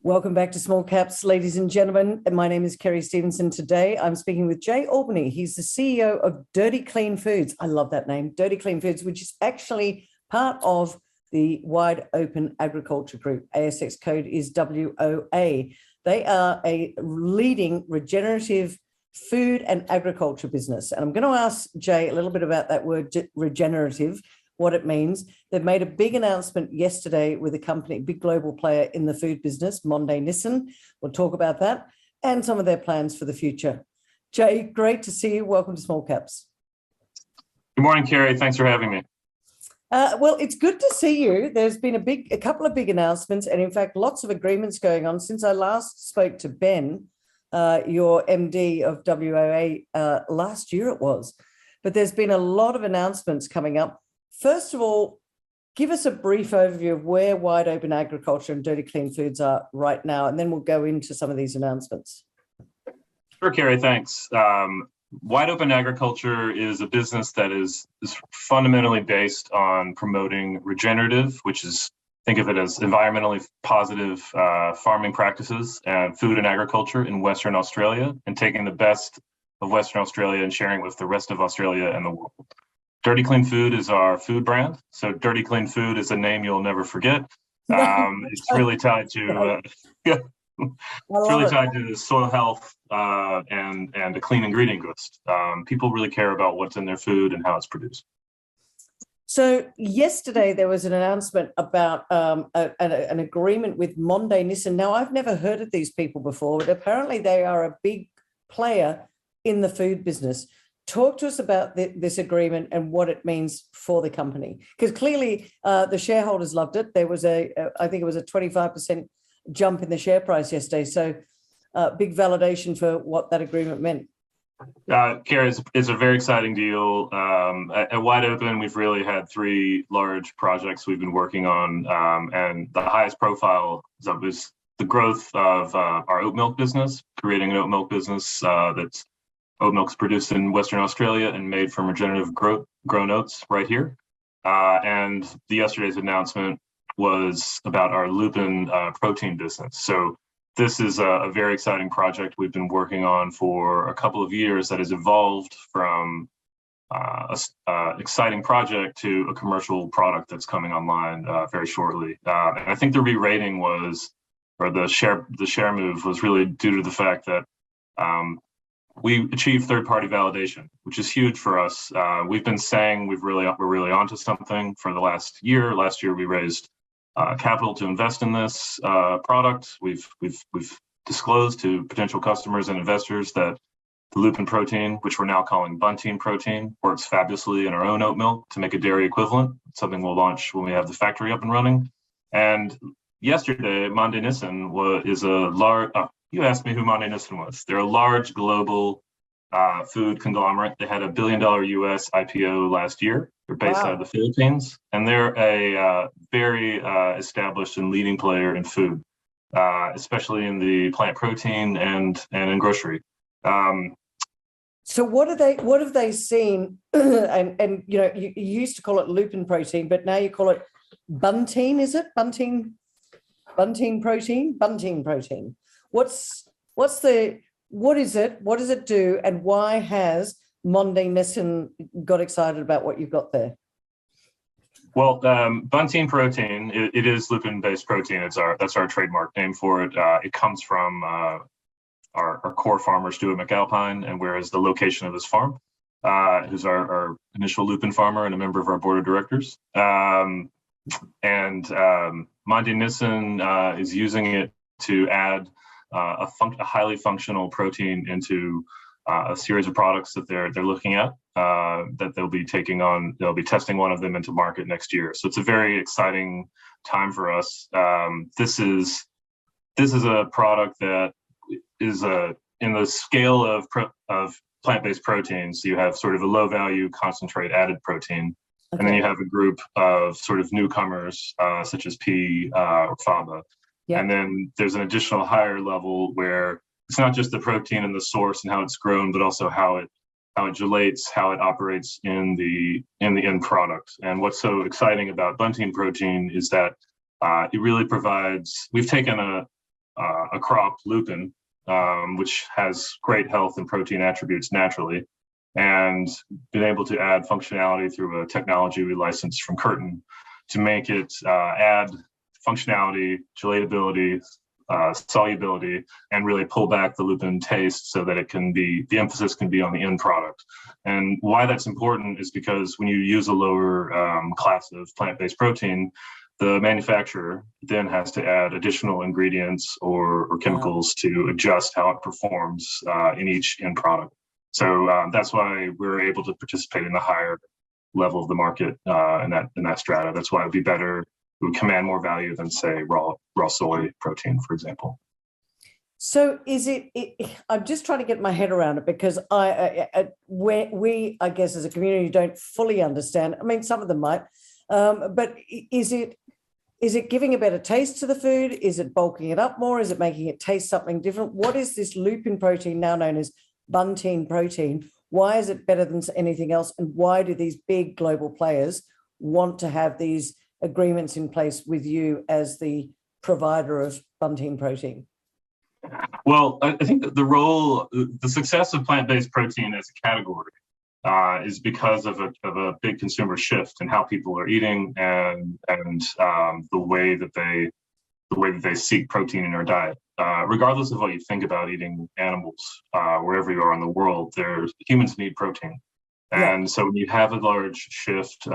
Welcome back to Small Caps, ladies and gentlemen. My name is Kerry Stevenson. Today, I'm speaking with Jay Albany. He's the CEO of Dirty Clean Foods. I love that name, Dirty Clean Foods, which is actually part of the Wide Open Agriculture Group. ASX code is WOA. They are a leading regenerative food and agriculture business. And I'm going to ask Jay a little bit about that word regenerative, what it means. They've made a big announcement yesterday with a company, big global player in the food business, Nissan. We'll talk about that and some of their plans for the future. Jay, great to see you. Welcome to Small Caps. Good morning, Kerry. Thanks for having me. Well, it's good to see you. There's been a couple of big announcements, and in fact, lots of agreements going on. Since I last spoke to Ben, your MD of WOA, last year it was. But there's been a lot of announcements coming up. First of all, give us a brief overview of where Wide Open Agriculture and Dirty Clean Foods are right now, and then we'll go into some of these announcements. Sure, Kerry, thanks. Wide Open Agriculture is a business that is fundamentally based on promoting regenerative, which is, think of it as environmentally positive farming practices and food and agriculture in Western Australia, and taking the best of Western Australia and sharing it with the rest of Australia and the world. Dirty Clean Food is our food brand. So Dirty Clean Food is a name you'll never forget. It's really tied to to soil health and a clean ingredient list. People really care about what's in their food and how it's produced. So yesterday there was an announcement about an agreement with Nissan. Now, I've never heard of these people before, but apparently they are a big player in the food business. Talk to us about this agreement and what it means for the company, because clearly the shareholders loved it. There was I think it was a 25% jump in the share price yesterday. So big validation for what that agreement meant. Kerry, it's a very exciting deal. At Wide Open, we've really had three large projects we've been working on, and the highest profile is the growth of our oat milk business, creating an oat milk business that's oat milk's produced in Western Australia and made from regenerative grown oats right here. And yesterday's announcement was about our lupin protein business. So this is a very exciting project we've been working on for a couple of years that has evolved from an exciting project to a commercial product that's coming online very shortly. And I think the re-rating the share move was really due to the fact that we achieved third-party validation, which is huge for us. We've been saying we're really onto something for the last year. Last year, we raised capital to invest in this product. We've disclosed to potential customers and investors that the lupin protein, which we're now calling Buntine Protein, works fabulously in our own oat milk to make a dairy equivalent. It's something we'll launch when we have the factory up and running. And yesterday, Nissan is a large. You asked me who Nissan was. They're a large global food conglomerate. They had $1 billion US IPO last year. They're based out of the Philippines, and they're a very established and leading player in food, especially in the plant protein and in grocery. So what have they seen? and you used to call it lupin protein, but now you call it Buntine. Is it Buntine protein? Buntine protein. What is it? What does it do? And why has Nissan got excited about what you've got there? Well, Buntine Protein, it is lupin-based protein. That's our trademark name for it. It comes from our core farmer, Stuart McAlpine, and whereas the location of his farm, who's our initial lupin farmer and a member of our board of directors. And Nissan is using it to add a highly functional protein into a series of products that they're looking at that they'll be taking on. They'll be testing one of them into market next year. So it's a very exciting time for us. This is a product that is in the scale of plant-based proteins. You have sort of a low-value concentrate added protein, and then you have a group of sort of newcomers such as pea or faba. Yeah. And then there's an additional higher level where it's not just the protein and the source and how it's grown, but also how it gelates, how it operates in the end product. And what's so exciting about Buntine Protein is that it really provides. We've taken a a crop, lupin, which has great health and protein attributes naturally, and been able to add functionality through a technology we licensed from Curtin to make it add functionality, gelatability, solubility, and really pull back the lupin taste so that it can be, the emphasis can be on the end product. And why that's important is because when you use a lower class of plant-based protein, the manufacturer then has to add additional ingredients or chemicals to adjust how it performs in each end product. So that's why we're able to participate in the higher level of the market in that strata. That's why it would be better, it would command more value than, say, raw soy protein, for example. So is it I'm just trying to get my head around it, because we, I guess, as a community, don't fully understand. I mean, some of them might, but is it giving a better taste to the food? Is it bulking it up more? Is it making it taste something different? What is this lupin protein, now known as Buntine protein? Why is it better than anything else? And why do these big global players want to have these agreements in place with you as the provider of Buntine protein? Well, I think that the success of plant-based protein as a category is because of a big consumer shift in how people are eating and the way that they seek protein in their diet. Regardless of what you think about eating animals, wherever you are in the world, humans need protein. And so when you have a large shift,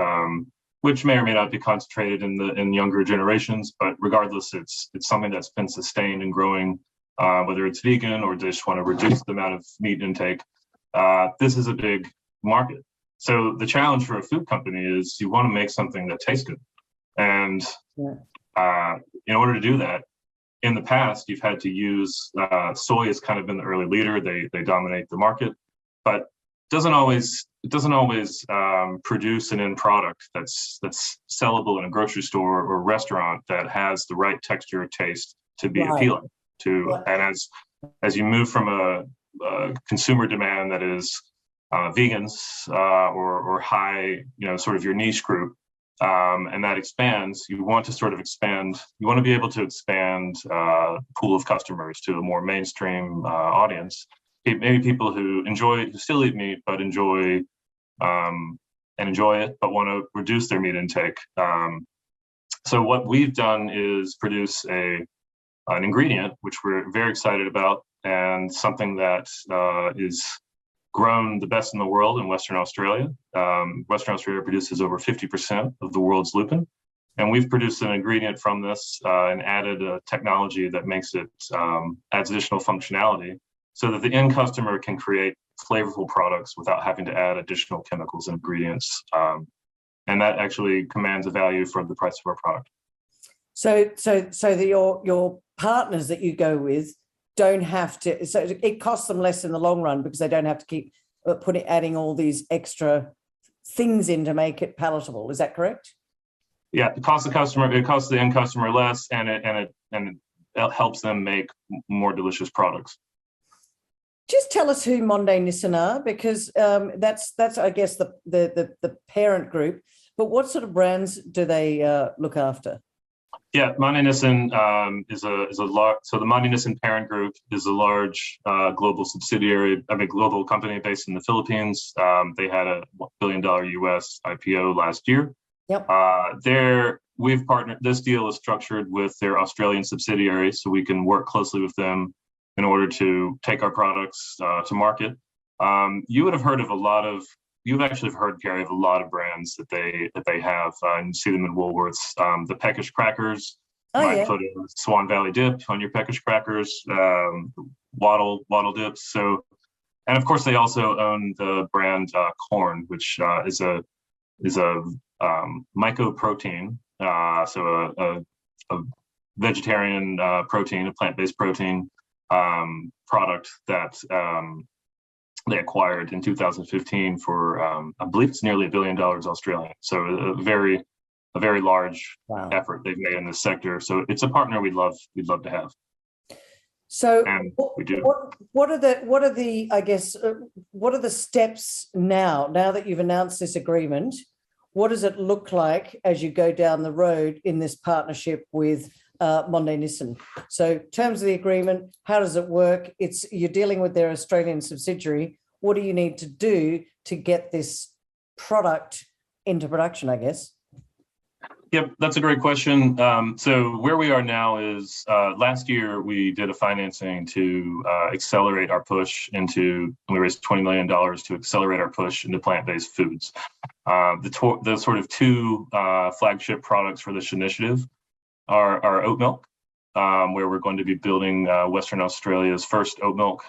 which may or may not be concentrated in younger generations, but regardless, it's something that's been sustained and growing, whether it's vegan or just want to reduce the amount of meat intake. This is a big market. So the challenge for a food company is you want to make something that tastes good. And in order to do that, in the past, you've had to use soy has kind of been the early leader. They dominate the market, but it doesn't always produce an end product that's sellable in a grocery store or restaurant that has the right texture or taste to be appealing to. And as you move from a consumer demand that is vegans or high, sort of your niche group, and that expands, you want to be able to expand pool of customers to a more mainstream audience. Maybe people who still eat meat, but enjoy it, but want to reduce their meat intake. So what we've done is produce an ingredient, which we're very excited about, and something that is grown the best in the world in Western Australia. Western Australia produces over 50% of the world's lupin. And we've produced an ingredient from this and added a technology that makes it, adds additional functionality so that the end customer can create flavorful products without having to add additional chemicals and ingredients. And that actually commands a value for the price of our product. So your partners that you go with don't have to, so it costs them less in the long run because they don't have to keep adding all these extra things in to make it palatable. Is that correct? Yeah, it costs the end customer less, and it helps them make more delicious products. Just tell us who Monday Nissan are, because that's I guess the parent group. But what sort of brands do they look after? Yeah, Monday Nissan is a large. So the Monday Nissan parent group is a large global global company based in the Philippines. They had a $1 billion US IPO last year. Yep. We've partnered. This deal is structured with their Australian subsidiary, so we can work closely with them in order to take our products to market. You would have heard of You've actually heard, Gary, of a lot of brands that they have, and you see them in Woolworths. The Peckish crackers. Might put a Swan Valley dip on your Peckish crackers. Wattle dips. So, and of course, they also own the brand Corn, which is a mycoprotein. So a vegetarian protein, a plant-based protein product that they acquired in 2015 for, I believe it's nearly $1 billion Australian. So a very large effort they've made in this sector. So it's a partner we'd love to have. So and we do. What are the steps now that you've announced this agreement? What does it look like as you go down the road in this partnership with Monday Nissan. So terms of the agreement, how does it work? You're dealing with their Australian subsidiary. What do you need to do to get this product into production, I guess? Yep, that's a great question. So where we are now is last year we did a financing to accelerate our push into, we raised $20 million to accelerate our push into plant-based foods. The sort of two flagship products for this initiative are oat milk, where we're going to be building Western Australia's first oat milk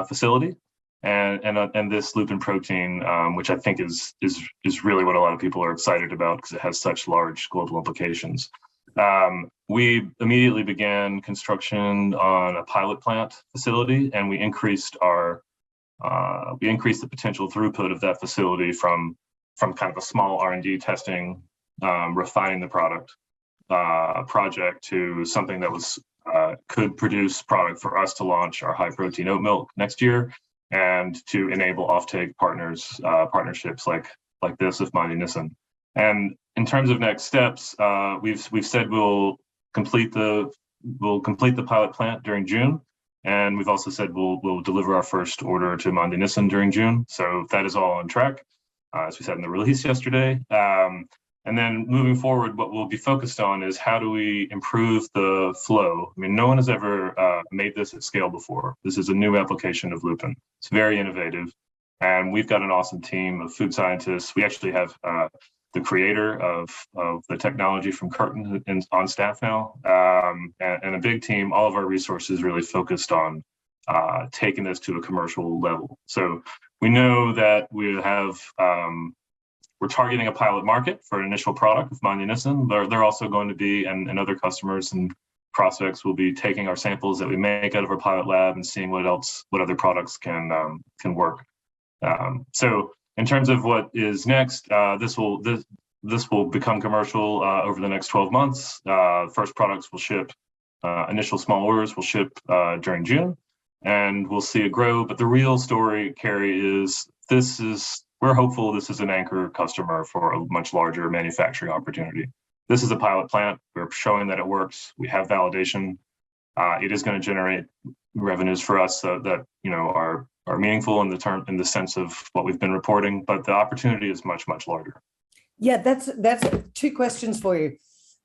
facility, and this lupin protein, which I think is really what a lot of people are excited about because it has such large global implications. We immediately began construction on a pilot plant facility, and we increased the potential throughput of that facility from kind of a small R&D testing, refining the product project to something that was could produce product for us to launch our high protein oat milk next year, and to enable offtake partnerships like this with Monday Nissan. And in terms of next steps, we've said we'll complete the pilot plant during June, and we've also said we'll deliver our first order to Monday Nissan during June. So that is all on track, as we said in the release yesterday. And then moving forward, what we'll be focused on is how do we improve the flow? I mean, no one has ever made this at scale before. This is a new application of lupin. It's very innovative. And we've got an awesome team of food scientists. We actually have the creator of the technology from Curtin on staff now, and a big team. All of our resources really focused on taking this to a commercial level. So we know that we have, we're targeting a pilot market for an initial product with Monday Nissan. They're also going to be, and other customers and prospects will be taking our samples that we make out of our pilot lab and seeing what other products can work. So in terms of what is next, this will become commercial over the next 12 months. First products will ship, initial small orders will ship during June, and we'll see it grow. But the real story, Carrie, is we're hopeful this is an anchor customer for a much larger manufacturing opportunity. This is a pilot plant. We're showing that it works. We have validation. It is going to generate revenues for us that are meaningful in the sense of what we've been reporting, but the opportunity is much, much larger. Yeah, that's two questions for you.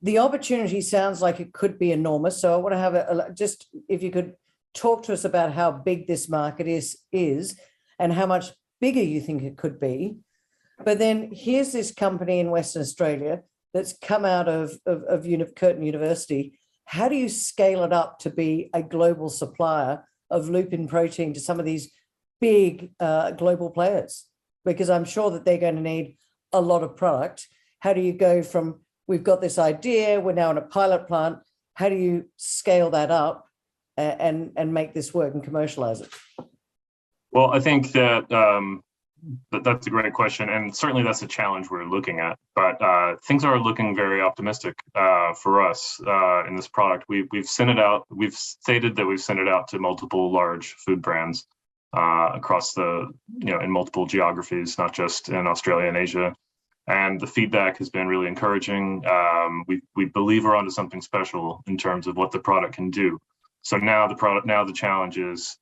The opportunity sounds like it could be enormous. So I want to have just if you could talk to us about how big this market is and how much bigger you think it could be. But then here's this company in Western Australia that's come out of Curtin University. How do you scale it up to be a global supplier of lupin protein to some of these big global players? Because I'm sure that they're going to need a lot of product. How do you go from, we've got this idea, we're now in a pilot plant, how do you scale that up and make this work and commercialize it? Well, I think that that's a great question, and certainly that's a challenge we're looking at. But things are looking very optimistic for us in this product. We've sent it out. We've stated that we've sent it out to multiple large food brands across in multiple geographies, not just in Australia and Asia. And the feedback has been really encouraging. We believe we're onto something special in terms of what the product can do. So now the challenge is,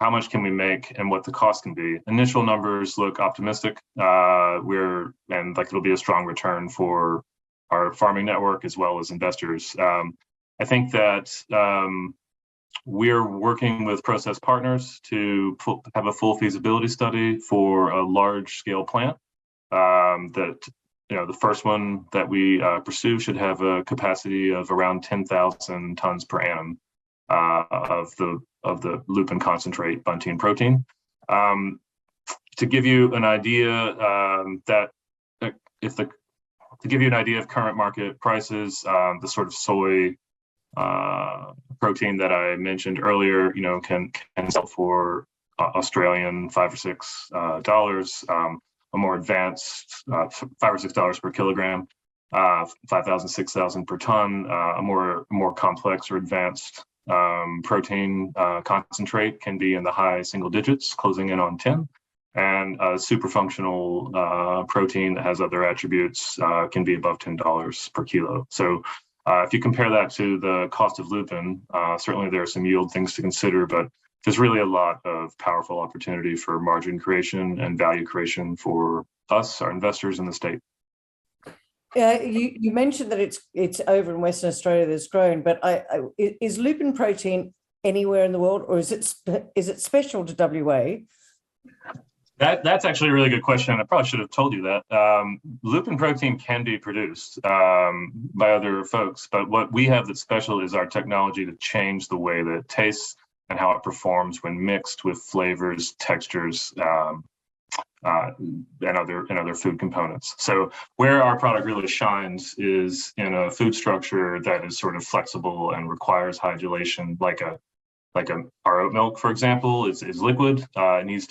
how much can we make and what the cost can be? Initial numbers look optimistic. It'll be a strong return for our farming network as well as investors. I think that we're working with process partners to have a full feasibility study for a large scale plant. The first one that we pursue should have a capacity of around 10,000 tons per annum of the lupin concentrate, Buntine protein. To give you an idea of current market prices, the sort of soy protein that I mentioned earlier, can sell for Australian $5 or $6, a more advanced $5 or $6 per kilogram, 5,000, 6,000 per ton, a more complex or advanced protein concentrate can be in the high single digits, closing in on 10, and a super functional protein that has other attributes can be above $10 per kilo. So If you compare that to the cost of lupin, certainly there are some yield things to consider, but there's really a lot of powerful opportunity for margin creation and value creation for us, our investors in the state. You mentioned that it's over in Western Australia that's grown, but is lupin protein anywhere in the world, or is it special to WA? That's actually a really good question. I probably should have told you that. Lupin protein can be produced by other folks, but what we have that's special is our technology to change the way that it tastes and how it performs when mixed with flavors, textures, and other food components. So where our product really shines is in a food structure that is sort of flexible and requires hydration, like our oat milk, for example, is liquid. It needs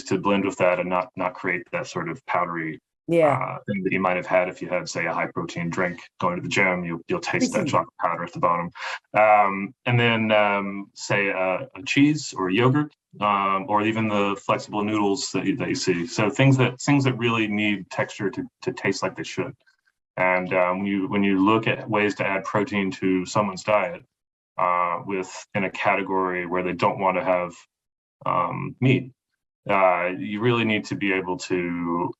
to blend with that and not create that sort of powdery thing that you might have had if you had, say, a high protein drink going to the gym. You'll taste that chocolate powder at the bottom. And then say a cheese or a yogurt, or even the flexible noodles that you see. So things that really need texture to taste like they should. And when you look at ways to add protein to someone's diet, in a category where they don't want to have meat, you really need to be able to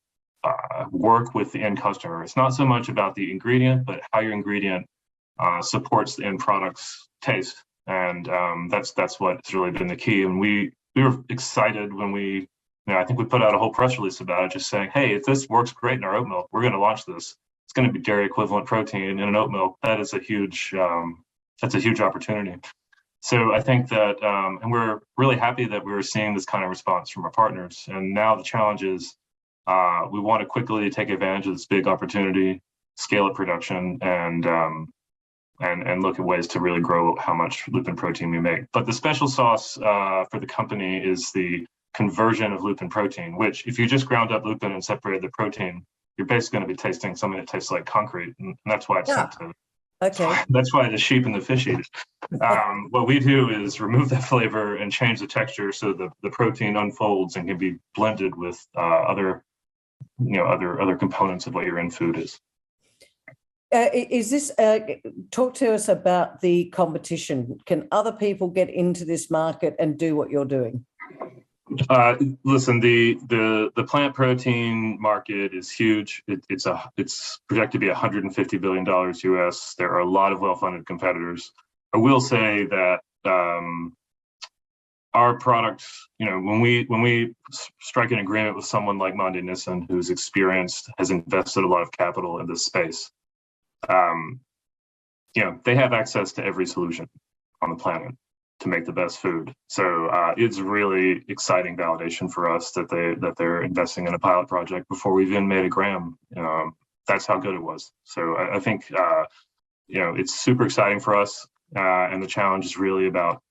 work with the end customer. It's not so much about the ingredient, but how your ingredient supports the end product's taste, and that's what's really been the key. And we were excited when I think we put out a whole press release about it, just saying, hey, if this works great in our oat milk, we're going to launch this. It's going to be dairy equivalent protein in an oat milk. That is a huge opportunity. So I think that, and we're really happy that we were seeing this kind of response from our partners. And now the challenge is we want to quickly take advantage of this big opportunity, scale up production, and look at ways to really grow how much lupin protein we make. But the special sauce for the company is the conversion of lupin protein, which if you just ground up lupin and separated the protein, you're basically going to be tasting something that tastes like concrete. And that's why it's sent to. Okay. That's why the sheep and the fish eat it. What we do is remove that flavor and change the texture so the protein unfolds and can be blended with other components of what your end food is. Is this talk to us about the competition? Can other people get into this market and do what you're doing? Listen, the plant protein market is huge. It's projected to be $150 billion US. There are a lot of well-funded competitors. I will say that our products, when we strike an agreement with someone like Nissan, who's experienced, has invested a lot of capital in this space, they have access to every solution on the planet to make the best food. So it's really exciting validation for us that they're investing in a pilot project before we even made a gram. That's how good it was. So I think it's super exciting for us, and the challenge is really about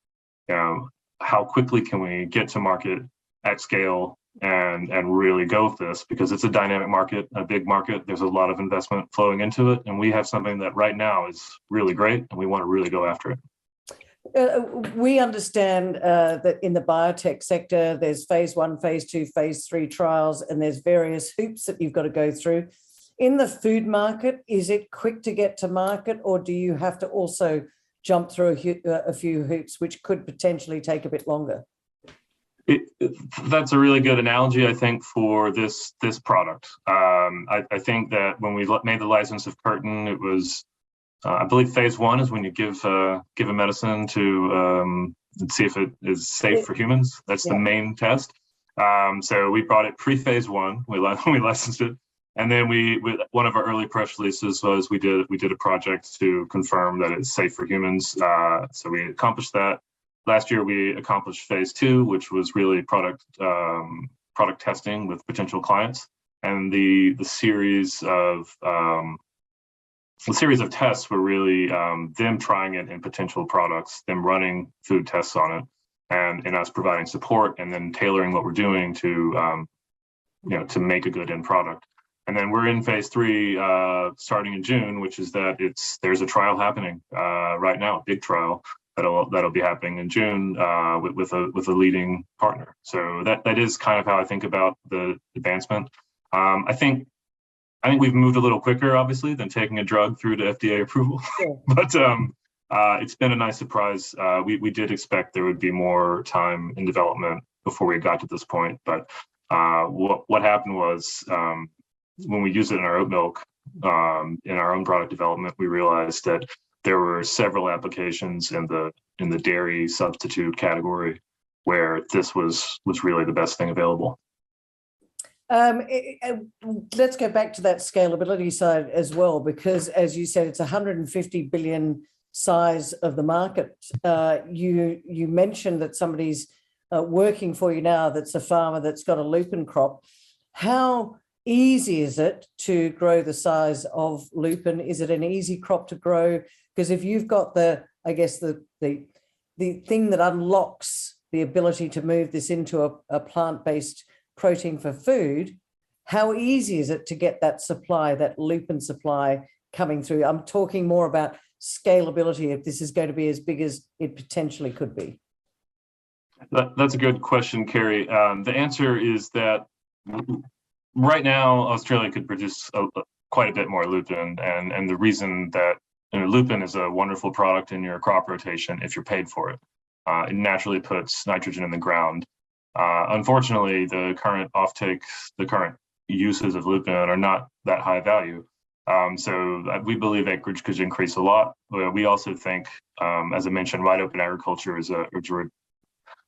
how quickly can we get to market at scale and really go with this, because it's a dynamic market, a big market. There's a lot of investment flowing into it, and we have something that right now is really great, and we want to really go after it. We understand that in the biotech sector, there's phase 1, phase 2, phase 3 trials, and there's various hoops that you've got to go through. In the food market, is it quick to get to market, or do you have to also jump through a few hoops, which could potentially take a bit longer? That's a really good analogy, I think, for this product. I think that when we made the license of Curtin, it was I believe phase 1 is when you give a medicine to see if it is safe for humans. That's the main test. So we brought it pre-phase 1. We licensed it, and then one of our early press releases was we did a project to confirm that it's safe for humans. So we accomplished that. Last year we accomplished phase 2, which was really product testing with potential clients, and the series of tests were really them trying it in potential products, them running food tests on it, and us providing support and then tailoring what we're doing to make a good end product. And then we're in phase 3 starting in June, which is that there's a trial happening right now, a big trial that'll be happening in June with a leading partner. So that is kind of how I think about the advancement. I think I think we've moved a little quicker, obviously, than taking a drug through to FDA approval. Yeah. But it's been a nice surprise. We did expect there would be more time in development before we got to this point. But what happened was when we used it in our oat milk, in our own product development, we realized that there were several applications in the dairy substitute category where this was really the best thing available. Let's go back to that scalability side as well, because as you said, it's 150 billion size of the market. You mentioned that somebody's working for you now that's a farmer that's got a lupin crop. How easy is it to grow the size of lupin? Is it an easy crop to grow? Because if you've got the thing that unlocks the ability to move this into a plant-based protein for food, how easy is it to get that supply, that lupin supply coming through? I'm talking more about scalability, if this is going to be as big as it potentially could be. That's a good question, Carrie. The answer is that right now, Australia could produce quite a bit more lupin, and the reason that lupin is a wonderful product in your crop rotation if you're paid for it. It naturally puts nitrogen in the ground. Unfortunately, the current uses of lupin are not that high value. So we believe acreage could increase a lot. We also think, as I mentioned, wide open agriculture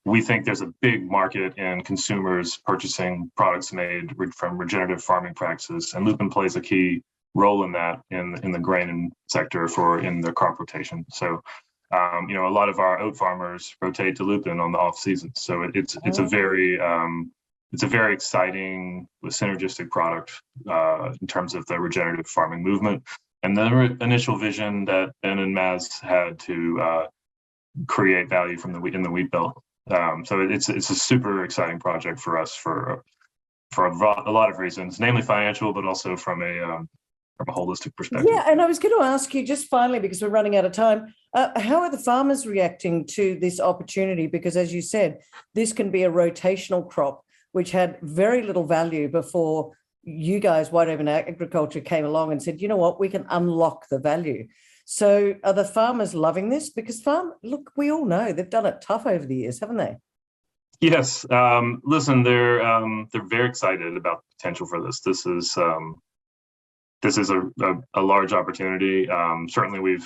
we think there's a big market in consumers purchasing products made from regenerative farming practices, and lupin plays a key role in that in the grain sector in their crop rotation. So, a lot of our oat farmers rotate to lupin on the off season. So it's a very exciting, synergistic product in terms of the regenerative farming movement. And the initial vision that Ben and Maz had to create value from in the wheat belt. So it's a super exciting project for us for a lot of reasons, namely financial, but also from a holistic perspective. Yeah, and I was going to ask you just finally, because we're running out of time, how are the farmers reacting to this opportunity? Because as you said, this can be a rotational crop, which had very little value before you guys, Wide Open Agriculture, came along and said, you know what, we can unlock the value. So are the farmers loving this? Because look, we all know they've done it tough over the years, haven't they? Yes. Listen, they're very excited about the potential for this. This is a large opportunity. Certainly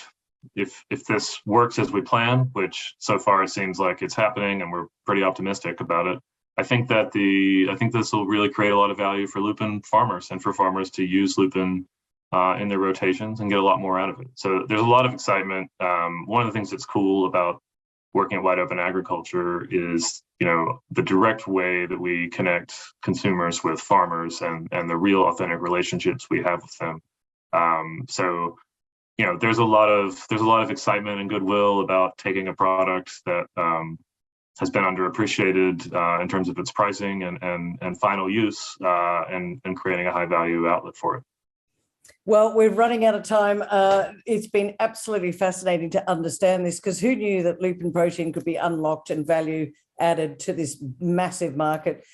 if this works as we plan, which so far it seems like it's happening, and we're pretty optimistic about it, I think this will really create a lot of value for lupin farmers and for farmers to use lupin in their rotations and get a lot more out of it. So there's a lot of excitement. One of the things that's cool about working at Wide Open Agriculture is, the direct way that we connect consumers with farmers and the real authentic relationships we have with them. So, there's a lot of excitement and goodwill about taking a product that has been underappreciated in terms of its pricing and final use and creating a high value outlet for it. Well, we're running out of time. It's been absolutely fascinating to understand this, because who knew that lupin protein could be unlocked and value added to this massive market?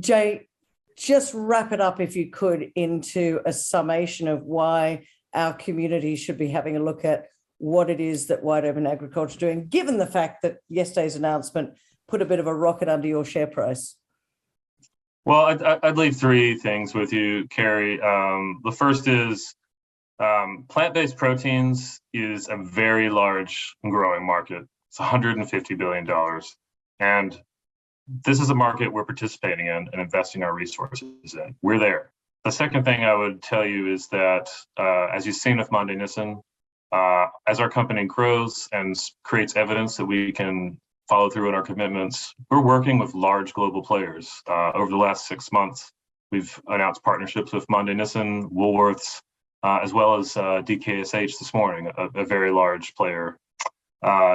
Jay, just wrap it up, if you could, into a summation of why our community should be having a look at what it is that Wide Open Agriculture is doing, given the fact that yesterday's announcement put a bit of a rocket under your share price. Well, I'd leave three things with you, Carrie. The first is plant-based proteins is a very large and growing market. It's $150 billion. And this is a market we're participating in and investing our resources in. We're there. The second thing I would tell you is that, as you've seen with Monday Nissan, as our company grows and creates evidence that we can follow through on our commitments, we're working with large global players. Over the last 6 months, we've announced partnerships with Monday Nissan, Woolworths, as well as DKSH this morning, a very large player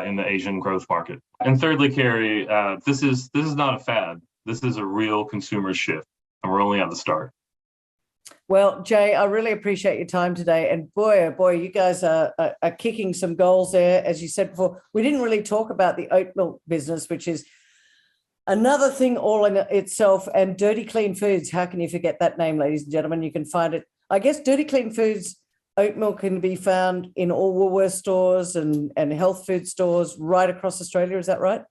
in the Asian growth market. And thirdly, Carrie, this is not a fad. This is a real consumer shift, and we're only at the start. Well, Jay, I really appreciate your time today. And boy, oh boy, you guys are kicking some goals there. As you said before, we didn't really talk about the oat milk business, which is Another thing all in itself, and Dirty Clean Foods. How can you forget that name, ladies and gentlemen? You can find it. I guess Dirty Clean Foods oat milk can be found in all Woolworths stores and health food stores right across Australia. Is that right?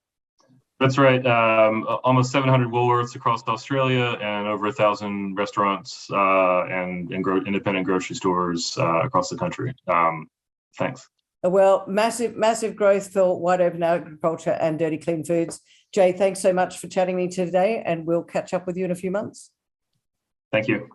That's right. Almost 700 Woolworths across Australia and over 1,000 restaurants and independent grocery stores across the country. Thanks. Well, massive growth for Wide Open Agriculture and Dirty Clean Foods. Jay, thanks so much for chatting with me today, and we'll catch up with you in a few months. Thank you.